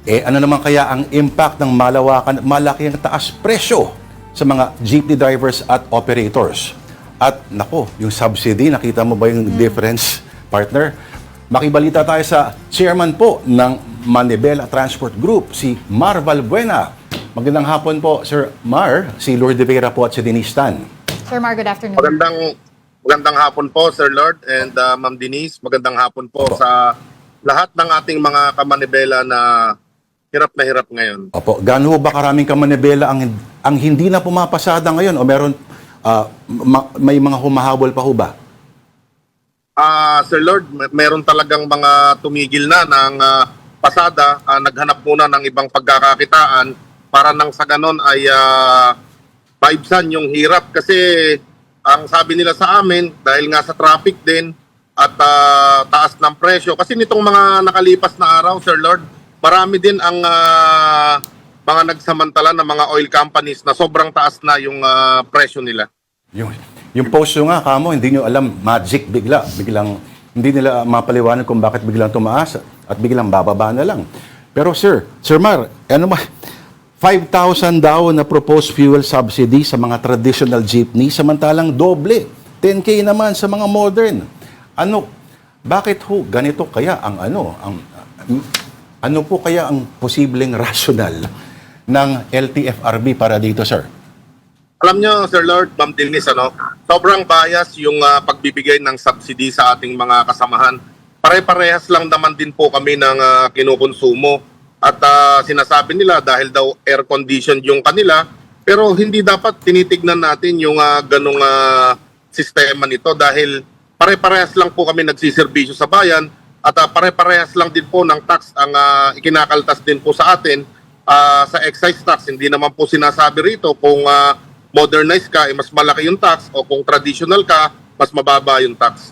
Ano naman kaya ang impact ng malawakan at malaking taas presyo sa mga jeepney drivers at operators? At nako, yung subsidy, nakita mo ba yung difference, partner? Makibalita tayo sa chairman po ng Manibela Transport Group, si Mar Valbuena. Magandang hapon po, Sir Mar, si Lourdes Vera po at si Denise Tan. Sir Mar, good afternoon. Magandang hapon po, Sir Lord and Ma'am Denise. Magandang hapon po sa lahat ng ating mga kamanibela na hirap ngayon. Opo, gaano ba karaming kamanibela ang hindi na pumapasada ngayon o meron may mga humahabol pa ho ba? Sir Lord, meron talagang mga tumigil na ng pasada, naghanap muna ng ibang pagkakakitaan para nang sa ganon ay maibsan yung hirap kasi ang sabi nila sa amin dahil nga sa traffic din at taas ng presyo kasi nitong mga nakalipas na araw, Sir Lord, marami din ang mga nagsamantala na mga oil companies na sobrang taas na yung presyo nila. Yung post nga kamo, hindi nyo alam, magic biglang hindi nila mapaliwanag kung bakit biglang tumaas at biglang bababa na lang. Pero Sir Mar, ano ba 5,000 daw na proposed fuel subsidy sa mga traditional jeepney samantalang doble, 10K naman sa mga modern. Bakit ho ganito kaya ano po kaya ang posibleng rational ng LTFRB para dito, sir? Alam nyo, Sir Lord, Ma'am Denise, sobrang bias yung pagbibigay ng subsidy sa ating mga kasamahan. Pare-parehas lang naman din po kami ng kinukonsumo. At sinasabi nila dahil daw air conditioned yung kanila, pero hindi dapat tinitignan natin yung ganong sistema nito dahil pare-parehas lang po kami nagsiservisyo sa bayan at pare-parehas lang din po ng tax ang ikinakaltas din po sa atin sa excise tax. Hindi naman po sinasabi rito kung modernized ka, mas malaki yung tax o kung traditional ka, mas mababa yung tax.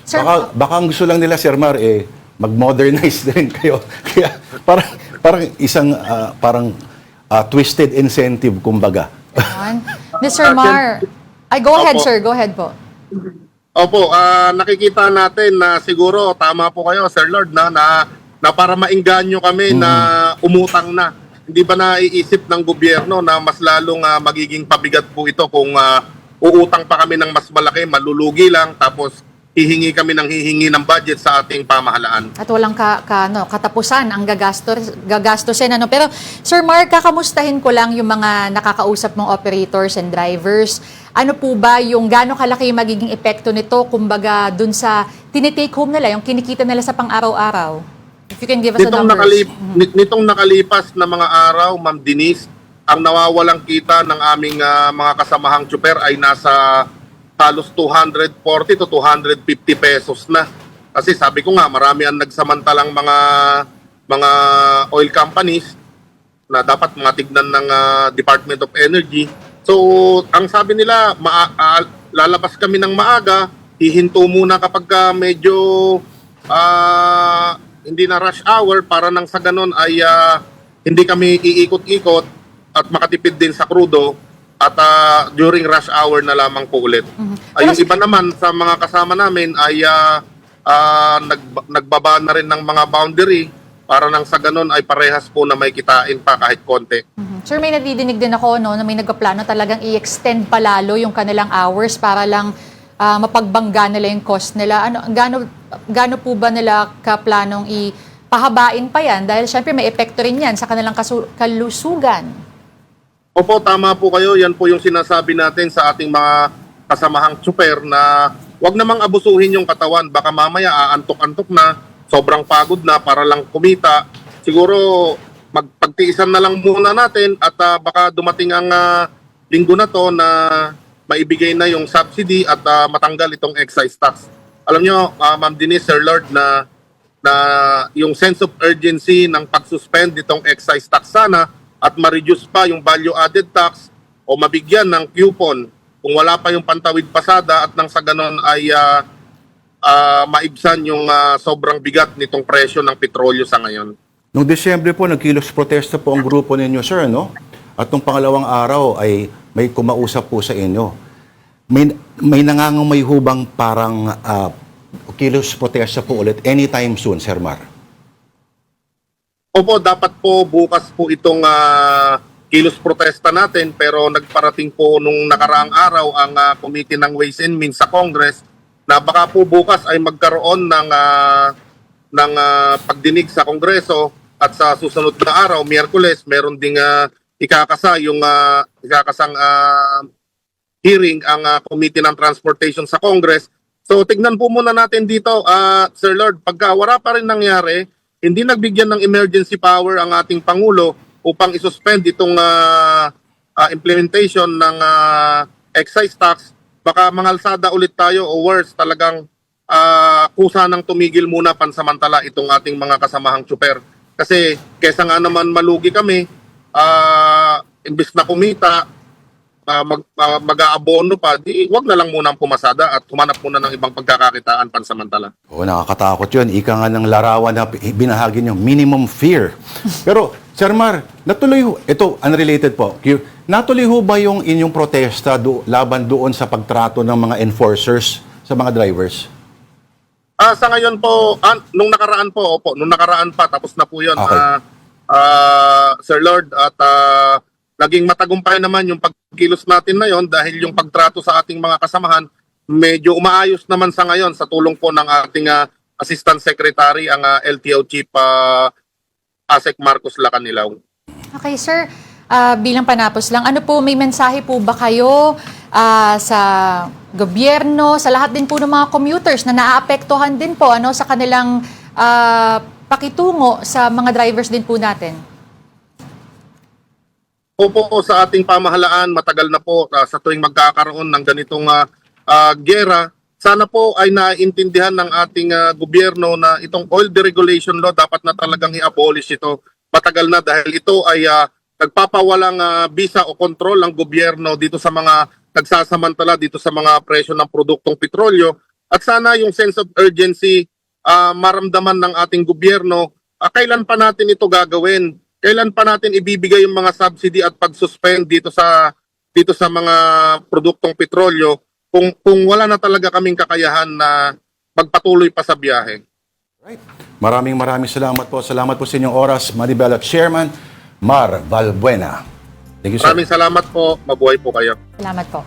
Sir, baka ang gusto lang nila, Sir Mar, mag-modernize din kayo. Kaya parang isang twisted incentive, kumbaga. Mr. Mar, go ahead, sir. Go ahead po. Opo, nakikita natin na siguro tama po kayo, Sir Lord, na para maengganyo kami na umutang na. Hindi ba naiisip ng gobyerno na mas lalong magiging pabigat po ito kung uutang pa kami ng mas malaki, malulugi lang, tapos hihingi kami ng hihingi ng budget sa ating pamahalaan. At walang katapusan ang gagastusin. Pero Sir Mark, kakamustahin ko lang yung mga nakakausap mong operators and drivers. Ano po ba yung gaano kalaki yung magiging epekto nito kumbaga dun sa tinitake home nila, yung kinikita nila sa pang-araw-araw? If you can give us a numbers. Nitong nakalipas na mga araw, Ma'am Denise, ang nawawalang kita ng aming mga kasamahang tsuper ay nasa halos 240 to 250 pesos na. Kasi sabi ko nga, marami ang nagsamantalang mga oil companies na dapat matignan ng Department of Energy. So, ang sabi nila, lalabas kami ng maaga, hihinto muna kapag medyo hindi na rush hour para nang sa ganon ay hindi kami iikot-ikot at makatipid din sa krudo. At during rush hour na lamang po ulit. Yung iba naman sa mga kasama namin ay nagbaba na rin ng mga boundary para nang sa ganun ay parehas po na may kitain pa kahit konti. Sir, may nadidinig din ako na may nagpaplano talagang i-extend palalo yung kanilang hours para lang mapagbangga nila yung cost nila. Gaano po ba nila kaplanong ipahabain pa yan? Dahil syempre may epekto rin yan sa kanilang kalusugan. Opo, tama po kayo. Yan po yung sinasabi natin sa ating mga kasamahang tsuper na wag namang abusuhin yung katawan. Baka mamaya aantok-antok na, sobrang pagod na para lang kumita. Siguro magpagtiisan na lang muna natin at baka dumating ang linggo na to na maibigay na yung subsidy at matanggal itong excise tax. Alam nyo, Ma'am Denise, Sir Lord, na yung sense of urgency ng pag-suspend itong excise tax sana at ma-reduce pa yung value-added tax o mabigyan ng coupon kung wala pa yung pantawid pasada at nang sa ganon ay maibsan yung sobrang bigat nitong presyo ng petrolyo sa ngayon. Noong Desyembre po, nagkilos protesta po ang grupo ninyo, sir, no? At nung pangalawang araw ay may kumausap po sa inyo. May nangangumay hubang parang kilos protesta po ulit anytime soon, Sir Mar? Opo, dapat po bukas po itong kilos protesta natin, pero nagparating po nung nakaraang araw ang Committee ng Ways and Means sa Congress na baka po bukas ay magkaroon ng pagdinig sa Kongreso at sa susunod na araw, Miyerkules, meron ding ikakasang hearing ang Committee ng Transportation sa Congress. So tignan po muna natin dito, Sir Lord, pagka wala pa rin nangyari, hindi nagbigyan ng emergency power ang ating Pangulo upang isuspend itong implementation ng excise tax, baka mangalsada ulit tayo o worse, talagang kusa ng tumigil muna pansamantala itong ating mga kasamahang tsuper. Kasi kesa nga naman malugi kami, imbis na kumita, mag-aabono pa, wag na lang muna ang pumasada at humanap muna ng ibang pagkakakitaan pansamantala. Oo, nakakatakot yun. Ika nga ng larawan na binahagi niyo, minimum fear. Pero, Sir Mar, natuloy ho, ito, unrelated po, natuloy ho ba yung inyong protesta laban doon sa pagtrato ng mga enforcers sa mga drivers? Sa ngayon po, nung nakaraan po, opo, nung nakaraan pa, tapos na po yun, Okay. Sir Lord, at naging matagumpay naman yung pagkilos natin na yon dahil yung pagtrato sa ating mga kasamahan, medyo umaayos naman sa ngayon sa tulong po ng ating Assistant Secretary, ang LTO Chief Asek Marcos Lacanilaw. Okay, sir. Bilang panapos lang, ano po, may mensahe po ba kayo sa gobyerno, sa lahat din po ng mga commuters na naaapektuhan din po sa kanilang pakitungo sa mga drivers din po natin? Opo, sa ating pamahalaan, matagal na po sa tuwing magkakaroon ng ganitong giyera, sana po ay naiintindihan ng ating gobyerno na itong oil deregulation law dapat na talagang i-abolish ito. Matagal na dahil ito ay nagpapawalang bisa o kontrol ng gobyerno dito sa mga nagsasamantala dito sa mga presyo ng produktong petrolyo. At sana yung sense of urgency maramdaman ng ating gobyerno, kailan pa natin ito gagawin? Kailan pa natin ibibigay yung mga subsidy at pag-suspend dito sa mga produktong petrolyo kung wala na talaga kaming kakayahan na magpatuloy pa sa biyahe. Right. Maraming salamat po. Salamat po sa inyong oras, Manibela Chairman Mar Valbuena. Thank you, sir. Maraming salamat po. Mabuhay po kayo. Salamat po.